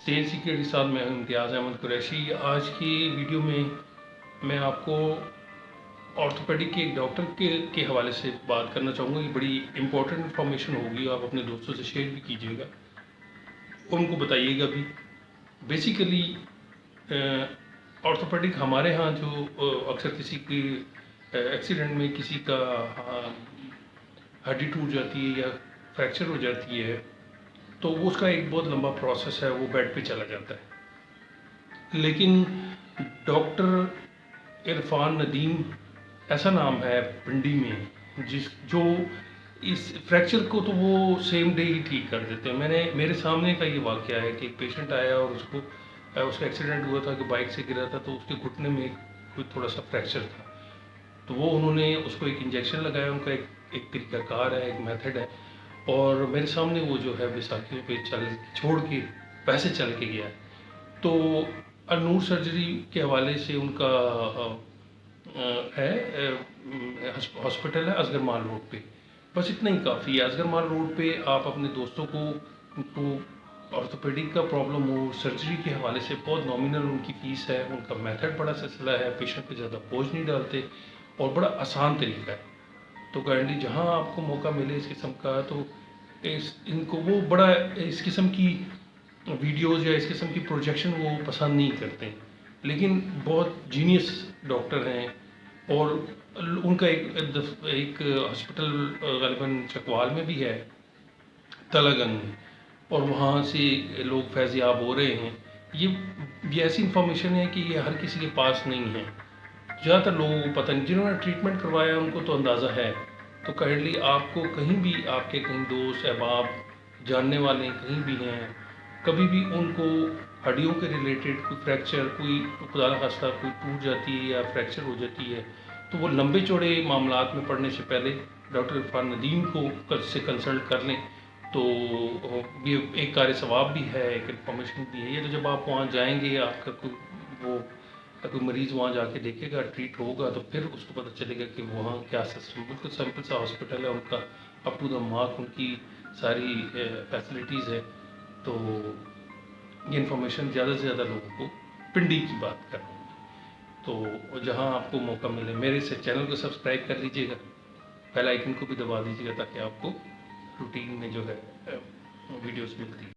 Cell secret के साथ मैं हूं इम्तियाज़ अहमद कुरैशी। आज की वीडियो में मैं आपको ऑर्थोपेडिक के एक डॉक्टर के हवाले से बात करना चाहूँगा। ये बड़ी इंपॉर्टेंट इन्फॉर्मेशन होगी, आप अपने दोस्तों से शेयर भी कीजिएगा, उनको बताइएगा भी। बेसिकली ऑर्थोपेडिक हमारे यहाँ जो अक्सर किसी की एक्सीडेंट में किसी का हड्डी टूट जाती है या फ्रैक्चर हो जाती है तो वो उसका एक बहुत लंबा प्रोसेस है, वो बेड पे चला जाता है। लेकिन डॉक्टर इरफान नदीम ऐसा नाम है पिंडी में जो इस फ्रैक्चर को तो वो सेम डे ही ठीक कर देते हैं। मेरे सामने का ये वाक़या है कि एक पेशेंट आया और उसका एक्सीडेंट हुआ था कि बाइक से गिरा था, तो उसके घुटने में कोई थोड़ा सा फ्रैक्चर था। तो वो उन्होंने उसको एक इंजेक्शन लगाया। उनका एक तरीकाकार है, एक मेथड है, और मेरे सामने वो जो है बैसाखियों पे छोड़ के वैसे चल के गया है। तो अनूर सर्जरी के हवाले से उनका हॉस्पिटल है असगर माल रोड पे। बस इतना ही काफ़ी है। असगर माल रोड पे आप अपने दोस्तों को उनको ऑर्थोपेडिक का प्रॉब्लम हो, सर्जरी के हवाले से बहुत नॉमिनल उनकी फ़ीस है, उनका मेथड बड़ा सिलसिला है, पेशेंट पे ज़्यादा बोझ नहीं डालते और बड़ा आसान तरीका है। तो काइंडली जहाँ आपको मौका मिले इस किस्म का, तो इनको वो बड़ा इस किस्म की वीडियोज़ या इस किस्म की प्रोजेक्शन वो पसंद नहीं करते, लेकिन बहुत जीनियस डॉक्टर हैं। और उनका एक हॉस्पिटल ग़ालिबन चकवाल में भी है, तलागंग में, और वहाँ से लोग फैज़याब हो रहे हैं। ये ऐसी इंफॉर्मेशन है कि ये हर किसी के पास नहीं है। ज़्यादातर लोगों को पता नहीं, जिन्होंने ट्रीटमेंट करवाया उनको तो अंदाज़ा है। तो काइंडली आपको कहीं भी आपके कहीं दोस्त अहबाब जानने वाले कहीं भी हैं, कभी भी उनको हड्डियों के रिलेटेड कोई फ्रैक्चर, कोई खुदा न खास्ता कोई टूट जाती है या फ्रैक्चर हो जाती है, तो वो लंबे चौड़े मामलात में पड़ने से पहले डॉक्टर इरफान नदीम से कंसल्ट कर लें। तो ये एक कार्य सवाब भी है, एक इन्फॉर्मेशन भी है। ये तो जब आप वहाँ जाएंगे, आपका कोई मरीज़ वहाँ जाके देखेगा, ट्रीट होगा, तो फिर उसको पता चलेगा कि वहाँ क्या सिस्टम। बिल्कुल सिंपल सा हॉस्पिटल है उनका, अप टू द मार्क उनकी सारी फैसिलिटीज़ है। तो ये इन्फॉर्मेशन ज़्यादा से ज़्यादा लोगों को पिंडी की बात कर रहा हूँ। तो जहाँ आपको मौका मिले मेरे से चैनल को सब्सक्राइब कर लीजिएगा, बेल आइकन को भी दबा दीजिएगा, ताकि आपको रूटीन में जो है वीडियोस मिलती है।